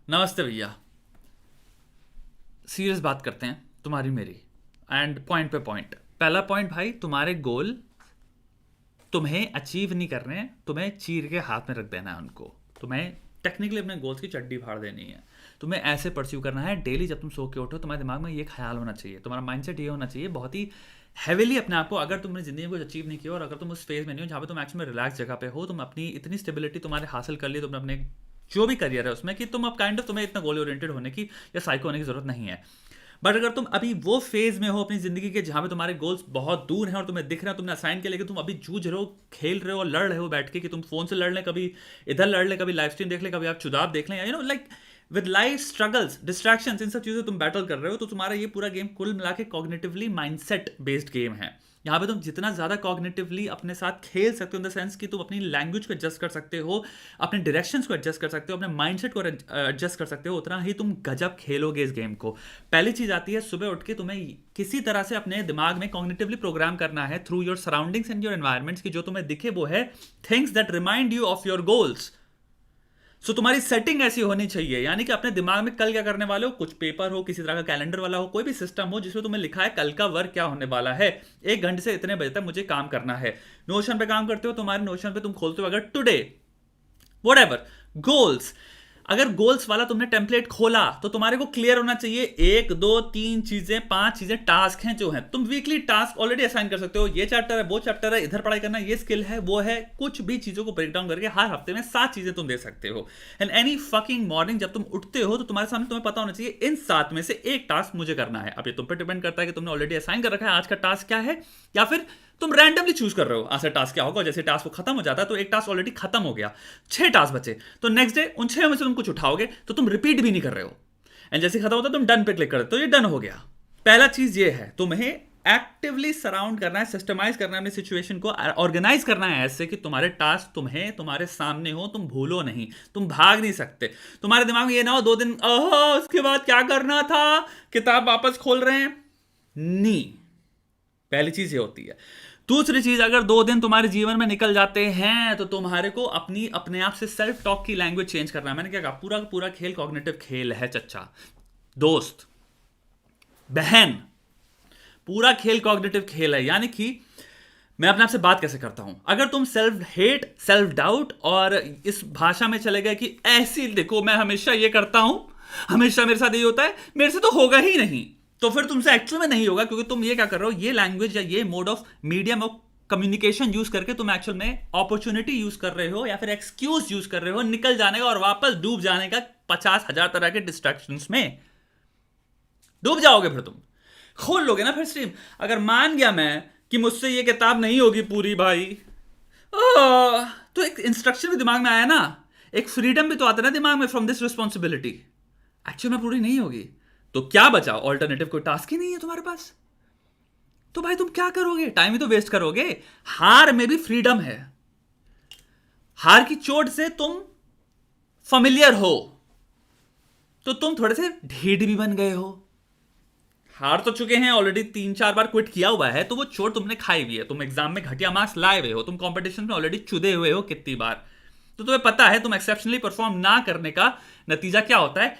नमस्ते भैया। सीरियस बात करते हैं तुम्हारी मेरी, एंड पॉइंट पे पॉइंट। पहला पॉइंट भाई, तुम्हारे गोल तुम्हें अचीव नहीं करने हैं, तुम्हें चीर के हाथ में रख देना है उनको। तुम्हें टेक्निकली अपने गोल्स की चड्डी फाड़ देनी है। तुम्हें ऐसे परस्यू करना है। डेली जब तुम सो के उठो तुम्हारे दिमाग में ये ख्याल होना चाहिए, तुम्हारा माइंडसेट ये होना चाहिए बहुत ही हैविली अपने आप को। अगर तुमने जिंदगी में कुछ अचीव नहीं किया और अगर तुम उस फेज में नहीं हो जहाँ पे तुम एक्चुअली में रिलैक्स जगह पे हो, तुम अपनी इतनी स्टेबिलिटी तुम्हारे हासिल कर ली तुमने अपने जो भी करियर है उसमें, कि तुम अब काइंड ऑफ तुम्हें इतना गोल ओरिएंटेड होने की या साइको होने की जरूरत नहीं है। बट अगर तुम अभी वो फेज में हो अपनी जिंदगी के जहां पे तुम्हारे गोल्स बहुत दूर हैं और तुम्हें दिख रहे हैं, तुमने असाइन किया, लेकिन तुम अभी जूझ रहे हो, खेल रहे हो और लड़ रहे हो बैठ के, कि तुम फोन से लड़ लें, कभी इधर लड़ लें, कभी लाइव स्ट्रीम देख लें, कभी आप चुदाब देख लें, like with life struggles distractions, इन सब चीज़ों तुम बैटल कर रहे हो, तो तुम्हारा ये पूरा गेम कुल मिला के कॉग्निटिवली माइंडसेट बेस्ड गेम है। यहाँ पे तुम जितना ज़्यादा कॉग्निटिवली अपने साथ खेल सकते हो, इन द सेंस कि तुम अपनी लैंग्वेज को एडजस्ट कर सकते हो, अपने डायरेक्शंस को एडजस्ट कर सकते हो, अपने माइंडसेट को एडजस्ट कर सकते हो, उतना ही तुम गजब खेलोगे इस गेम को। पहली चीज़ आती है सुबह उठ के तुम्हें किसी तरह से अपने दिमाग में कॉग्निटिवली प्रोग्राम करना है through your surroundings and your environments, की जो तुम्हें दिखे वो है things that remind you of your goals. So तुम्हारी सेटिंग ऐसी होनी चाहिए, यानी कि अपने दिमाग में कल क्या करने वाले हो, कुछ पेपर हो, किसी तरह का कैलेंडर वाला हो, कोई भी सिस्टम हो जिसमें तुम्हें लिखा है कल का वर्क क्या होने वाला है, 1 घंटे से इतने बजे तक मुझे काम करना है। नोशन पे काम करते हो, तुम्हारे नोशन पे तुम खोलते हो अगर टुडे वट एवर गोल्स, अगर गोल्स वाला तुमने टेम्पलेट खोला तो तुम्हारे को क्लियर होना चाहिए 1 2 3 चीजें 5 चीजें टास्क हैं जो हैं। तुम वीकली टास्क ऑलरेडी असाइन कर सकते हो, ये चैप्टर है, वो चैप्टर है, इधर पढ़ाई करना, ये स्किल है, वो है, कुछ भी चीजों को ब्रेक डाउन करके हर हफ्ते में 7 चीजें तुम दे सकते हो। एंड एनी फकिंग मॉर्निंग जब तुम उठते हो तो तुम्हारे सामने तुम्हें पता होना चाहिए इन 7 में से एक टास्क मुझे करना है। अब ये तुम पे डिपेंड करता है कि तुमने ऑलरेडी असाइन कर रखा है आज का टास्क क्या है, या फिर तुम रैंडमली चूज कर रहे हो आज का टास्क क्या होगा। जैसे टास्क वो खत्म हो जाता है तो एक टास्क ऑलरेडी खत्म हो गया, 6 टास्क बचे, तो नेक्स्ट डे उन 6 में से तुम कुछ उठाओगे, तो तुम रिपीट भी नहीं कर रहे हो। एंड जैसे खत्म होता है तुम डन पे क्लिक कर देते हो, तो ये डन हो गया। पहला चीज ये है, तुम्हें एक्टिवली सराउंड करना है, सिस्टमाइज करना है अपनी सिचुएशन को, ऑर्गेनाइज करना है ऐसे कि तुम्हारे टास्क तुम्हें तुम्हारे सामने हो, तुम भूलो नहीं, तुम भाग नहीं सकते। तुम्हारे दिमाग में ये ना हो 2 दिन उसके बाद क्या करना था, किताब वापस खोल रहे हैं, नहीं। पहली चीज ये होती है। दूसरी चीज, अगर 2 दिन तुम्हारे जीवन में निकल जाते हैं तो तुम्हारे को अपने आप से सेल्फ टॉक की लैंग्वेज चेंज करना है। मैंने क्या कहा, पूरा पूरा खेल कॉग्निटिव खेल है चच्चा, दोस्त, बहन, पूरा खेल कॉग्निटिव खेल है। यानी कि मैं अपने आप से बात कैसे करता हूं, अगर तुम सेल्फ हेट, सेल्फ डाउट और इस भाषा में चले गए कि ऐसी देखो मैं हमेशा ये करता हूं, हमेशा मेरे साथ ये होता है, मेरे से तो होगा ही नहीं, तो फिर तुमसे एक्चुअल में नहीं होगा, क्योंकि तुम ये क्या कर रहे हो, ये लैंग्वेज या ये mode of medium of communication use करके तुम एक्चुअल में अपॉर्चुनिटी यूज कर रहे हो या फिर एक्सक्यूज यूज कर रहे हो निकल जाने का और वापस डूब जाने का 50,000 तरह के डिस्ट्रैक्शंस में। डूब जाओगे फिर तुम, खोल लोगे ना फिर स्ट्रीम। अगर मान गया मैं कि मुझसे ये किताब नहीं होगी पूरी भाई, तो एक इंस्ट्रक्शन भी दिमाग में आया ना, एक फ्रीडम भी तो आता है ना दिमाग में फ्रॉम दिस रिस्पॉन्सिबिलिटी। एक्चुअल में पूरी नहीं होगी तो क्या बचा, ऑल्टरनेटिव कोई टास्क ही नहीं है तुम्हारे पास, तो भाई तुम क्या करोगे, टाइम ही तो वेस्ट करोगे। हार में भी फ्रीडम है, हार की चोट से तुम फैमिलियर हो, तो तुम थोड़े से ढीठ भी बन गए हो। हार तो चुके हैं ऑलरेडी, 3-4 बार क्विट किया हुआ है, तो वो चोट तुमने खाई हुई है। तुम एग्जाम में घटिया मार्क्स लाए हुए हो, तुम कंपटीशन में ऑलरेडी चुदे हुए हो कितनी बार, तो तुम्हें पता है तुम एक्सेप्शनली परफॉर्म ना करने का नतीजा क्या होता है।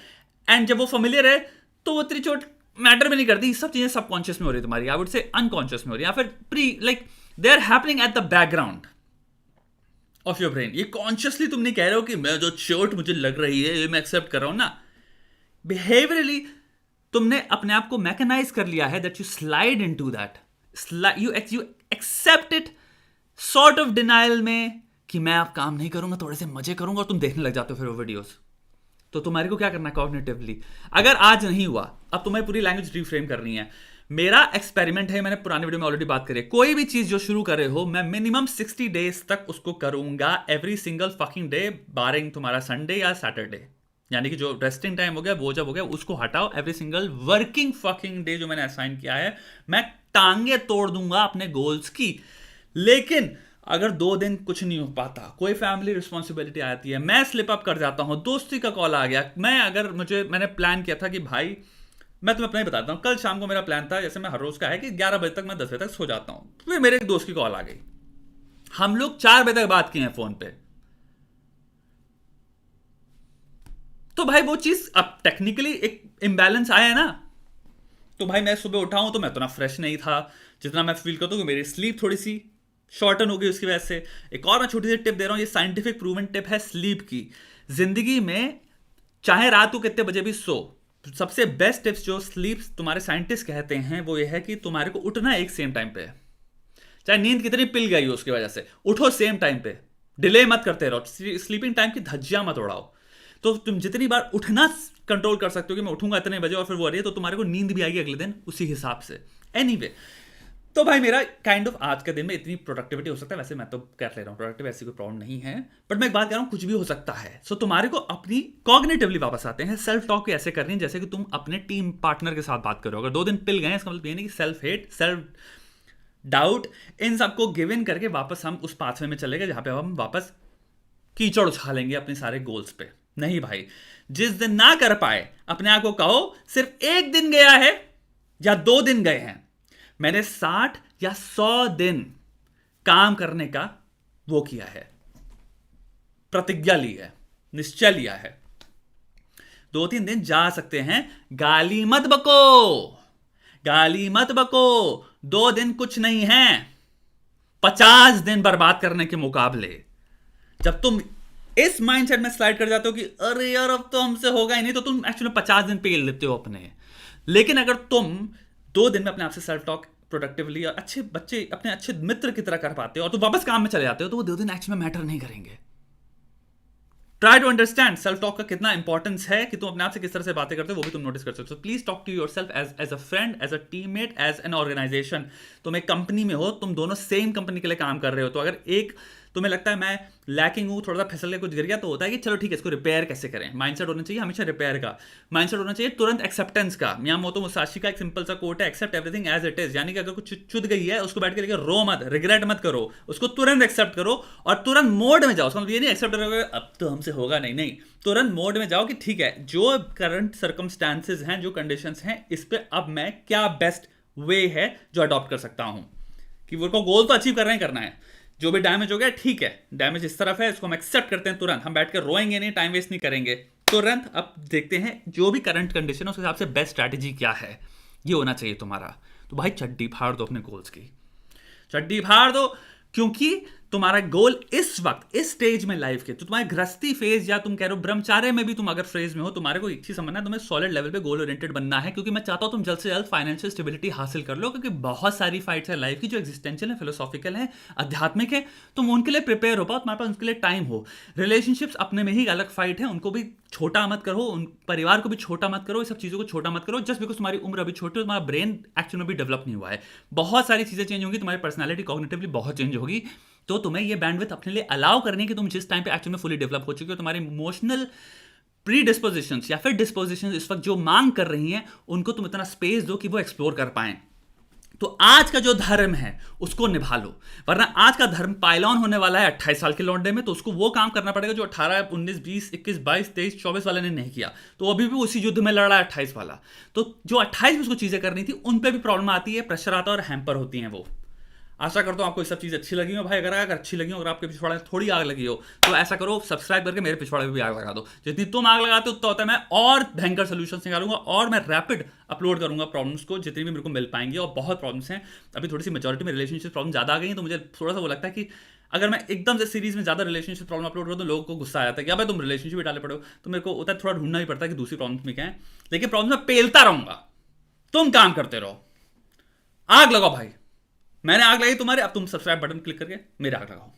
एंड जब वो फेमिलियर है तो वो तेरी चोट मैटर भी नहीं करती, सब चीजें सबकॉन्शियस में हो रही है तुम्हारी, आई वुड से अनकॉन्शियस में हो रही है, या फिर pre like they are happening at the background of your brain. ये कॉन्शियसली तुम नहीं कह रहे हो कि मैं जो चोट मुझे लग रही है ये मैं एक्सेप्ट कर रहा हूं ना। बिहेवियरली तुमने अपने आप को मैकेनाइज कर लिया है that you slide into that, you accept it sort of denial में कि मैं अब काम नहीं करूंगा, थोड़े से मजे करूंगा, और तुम देखने लग जाते हो फिर वो वीडियोस। तो तुम्हारे को क्या करना है कॉग्निटिवली, अगर आज नहीं हुआ अब तुम्हें पूरी लैंग्वेज रिफ्रेम करनी है। मेरा एक्सपेरिमेंट है, मैंने पुराने वीडियो में ऑलरेडी बात करी है, कोई भी चीज जो शुरू कर रहे हो मैं मिनिमम 60 डेज तक उसको करूंगा, एवरी सिंगल फकिंग डे, बारिंग तुम्हारा संडे या सैटरडे, यानी कि जो रेस्टिंग टाइम हो गया वो जब हो गया उसको हटाओ। Every single working fucking day जो मैंने असाइन किया है मैं टांगे तोड़ दूंगा अपने गोल्स की। लेकिन अगर 2 दिन कुछ नहीं हो पाता, कोई फैमिली रिस्पॉन्सिबिलिटी आती है, मैं स्लिप अप कर जाता हूं, दोस्ती का कॉल आ गया, मैंने प्लान किया था कि भाई मैं तुम्हें अपना ही बताता हूं, कल शाम को मेरा प्लान था, जैसे मैं हर रोज का है कि 11 बजे तक मैं 10 बजे तक सो जाता हूं, फिर मेरे एक दोस्त की कॉल आ गई, हम लोग 4 बजे तक बात किए हैं फोन पे, तो भाई वो चीज अब टेक्निकली एक इम्बैलेंस आया है ना। तो भाई मैं सुबह उठा हूं तो मैं उतना फ्रेश नहीं था जितना मैं फील करता हूँ कि मेरी स्लीप थोड़ी सी शॉर्टन हो गई उसकी वजह से। एक और मैं छोटी सी टिप दे रहा हूँ, ये साइंटिफिक प्रूवन टिप है स्लीप की। जिंदगी में चाहे रात को कितने बजे भी सो, सबसे बेस्ट टिप्स जो स्लीप तुम्हारे साइंटिस्ट कहते हैं वो ये है कि तुम्हारे को उठना एक सेम टाइम पे है। चाहे नींद कितनी पिल गई हो उसकी वजह से, उठो सेम टाइम पे, डिले मत करते रहो, स्लीपिंग टाइम की धज्जियां मत उड़ाओ। तो तुम जितनी बार उठना कंट्रोल कर सकते हो कि मैं उठूंगा इतने बजे और फिर वो रही है, तो तुम्हारे को नींद भी आएगी अगले दिन उसी हिसाब से। एनीवे, तो भाई मेरा काइंड ऑफ आज के दिन में इतनी प्रोडक्टिविटी हो सकता है। वैसे मैं तो कर ले रहा हूँ प्रोडक्टिव, ऐसी कोई प्रॉब्लम नहीं है, बट मैं एक बात कर रहा हूँ कुछ भी हो सकता है। सो तुम्हारे को अपनी कॉग्निटिवली वापस आते हैं, सेल्फ टॉक ऐसे करनी है जैसे कि तुम अपने टीम पार्टनर के साथ बात करो। अगर 2 दिन पिल गए इसका मतलब ये नहीं कि सेल्फ हेट, सेल्फ डाउट, इन सबको गिव इन करके वापस हम उस पाथवे में चले गए जहां पे हम वापस कीचड़ उछालेंगे अपने सारे गोल्स पे। नहीं भाई, जिस दिन ना कर पाए अपने आप को कहो सिर्फ 1 दिन गया है या 2 दिन गए हैं, मैंने 60 या 100 दिन काम करने का वो किया है, प्रतिज्ञा ली है, निश्चय लिया है। 2-3 दिन जा सकते हैं, गाली मत बको, गाली मत बको। 2 दिन कुछ नहीं है 50 दिन बर्बाद करने के मुकाबले। जब तुम इस माइंडसेट में स्लाइड कर जाते हो कि अरे यार अब तो हमसे होगा ही नहीं, तो तुम एक्चुअली 50 दिन पेल लेते हो अपने। लेकिन अगर तुम 2 दिन में अपने आप से सेल्फ टॉक प्रोडक्टिवली और अच्छे बच्चे अपने अच्छे मित्र की तरह कर पाते हो और तुम वापस काम में चले जाते हो, तो वो 2 दिन एक्चुअली में मैटर नहीं करेंगे। Try to understand self talk का कितना इंपॉर्टेंस है कि तुम अपने आप से किस तरह से बातें करते हो, वो भी तुम नोटिस कर सकते हो। Please talk to yourself as a friend, as a teammate, as an organization. तुम एक कंपनी में हो, तुम दोनों सेम कंपनी के लिए काम कर रहे हो, तो अगर एक तुम्हें लगता है मैं लैकिंग हूं, थोड़ा सा फिसल के कुछ गिर गया, तो होता है कि चलो ठीक है इसको रिपेयर कैसे करें। माइंडसेट होना चाहिए हमेशा रिपेयर का, माइंडसेट होना चाहिए तुरंत एक्सेप्टेंस का। मियामोतो मुसाशी का एक सिंपल सा कोट है, accept everything as it is. यानी कि अगर कुछ चुद गई है उसको बैठ के लेकर रो मत, रिग्रेट मत करो, उसको तुरंत एक्सेप्ट करो और तुरंत मोड में जाओ। मतलब ये नहीं एक्सेप्ट करोगे अब तो हमसे होगा नहीं, नहीं, तुरंत मोड में जाओ कि ठीक है जो करंट सर्कमस्टांसेस हैं, जो कंडीशंस हैं, इस पे अब मैं क्या बेस्ट वे है जो अडॉप्ट कर सकता हूं। कि वो गोल तो अचीव करना है, जो भी डैमेज हो गया ठीक है, डैमेज इस तरफ है, इसको हम एक्सेप्ट करते हैं तुरंत, हम बैठ कर रोएंगे नहीं, टाइम वेस्ट नहीं करेंगे, तुरंत अब देखते हैं जो भी करंट कंडीशन है उस हिसाब से बेस्ट स्ट्रैटेजी क्या है, ये होना चाहिए तुम्हारा। तो भाई चड्डी फाड़ दो अपने गोल्स की, चड्डी फाड़ दो, क्योंकि तुम्हारा गोल इस वक्त इस स्टेज में लाइफ के, तो तुम्हारे गृहस्थी फेज या तुम कह रहे हो ब्रह्मचार्य में भी तुम अगर फेज में हो, तुम्हारे को एक चीज समझना है, तुम्हें सॉलिड लेवल पे गोल ओरिएंटेड बनना है। क्योंकि मैं चाहता हूं तुम जल्द से जल्द फाइनेंशियल स्टेबिलिटी हासिल कर लो, क्योंकि बहुत सारी फाइट्स है लाइफ की जो एग्जिस्टेंशियल है, फिलोसॉफिकल है, आध्यात्मिक है, तुम उनके लिए प्रिपेयर हो पाओ, तुम्हारे पास उनके लिए टाइम हो। रिलेशनशिप्स अपने में ही अलग फाइट है, उनको भी छोटा मत करो, उन परिवार को भी छोटा मत करो, ये सब चीज़ों को छोटा मत करो जस्ट बिकॉज तुम्हारी उम्र अभी छोटी हो, तुम्हारा ब्रेन एक्चुअली में भी डेवलप नहीं हुआ है। बहुत सारी चीज़ें चेंज होंगी, तुम्हारी पर्सनैलिटी कॉग्निटिवली बहुत चेंज होगी, तो तुम्हें ये बैंडविड्थ अपने लिए अलाउ करनी है कि तुम जिस टाइम पे एक्चुअली में फुली डेवलप हो चुके हो, तुम्हारी इमोशनल प्री डिस्पोजिशंस या फिर डिस्पोजिशंस इस वक्त जो मांग कर रही हैं, उनको तुम इतना स्पेस दो कि वो एक्सप्लोर कर पाएं। तो आज का जो धर्म है उसको निभा लो, वरना आज का धर्म पायलॉन होने वाला है 28 साल के लौंडे में, तो उसको वो काम करना पड़ेगा जो 18, 19, 20, 21, 22, 23, 24 वाले ने नहीं किया, तो अभी भी उसी युद्ध में लड़ रहा है 28 वाला। तो जो 28 में उसको चीजें करनी थी उन पे भी प्रॉब्लम आती है, प्रेशर आता है और हैम्पर होती हैं वो। आशा करता हूँ आपको ये सब चीज़ अच्छी लगी हो भाई। अगर अच्छी लगी हो, अगर आपके पिछवाड़े में थोड़ी आग लगी हो, तो ऐसा करो सब्सक्राइब करके मेरे पिछवाड़े में भी आग लगा दो। जितनी तुम आग लगाते हो उतना होता है मैं और भयंकर सोल्यूशन निकालूंगा और मैं रैपिड अपलोड करूंगा प्रॉब्लम्स को, जितनी भी मेरे को मिल पाएंगी। और बहुत प्रॉब्लम्स हैं, अभी थोड़ी सी मेजॉरिटी में रिलेशनशिप प्रॉब्लम ज़्यादा आ गई है, तो मुझे थोड़ा सा वो लगता है कि अगर मैं एकदम से सीरीज में ज़्यादा रिलेशनशिप प्रॉब्लम अपलोड करूँ तो लोगों को गुस्सा आ जाता है कि भाई तुम रिलेशनशिप भी डाले पड़े हो, तो मेरे को होता है थोड़ा ढूंढना भी पड़ता है कि दूसरी प्रॉब्लम्स में क्या है। लेकिन प्रॉब्लम मैं पेलता रहूंगा, तुम काम करते रहो, आग लगाओ भाई। मैंने आग लगाई तुम्हारे, अब तुम सब्सक्राइब बटन क्लिक करके मेरे आग लगाओ।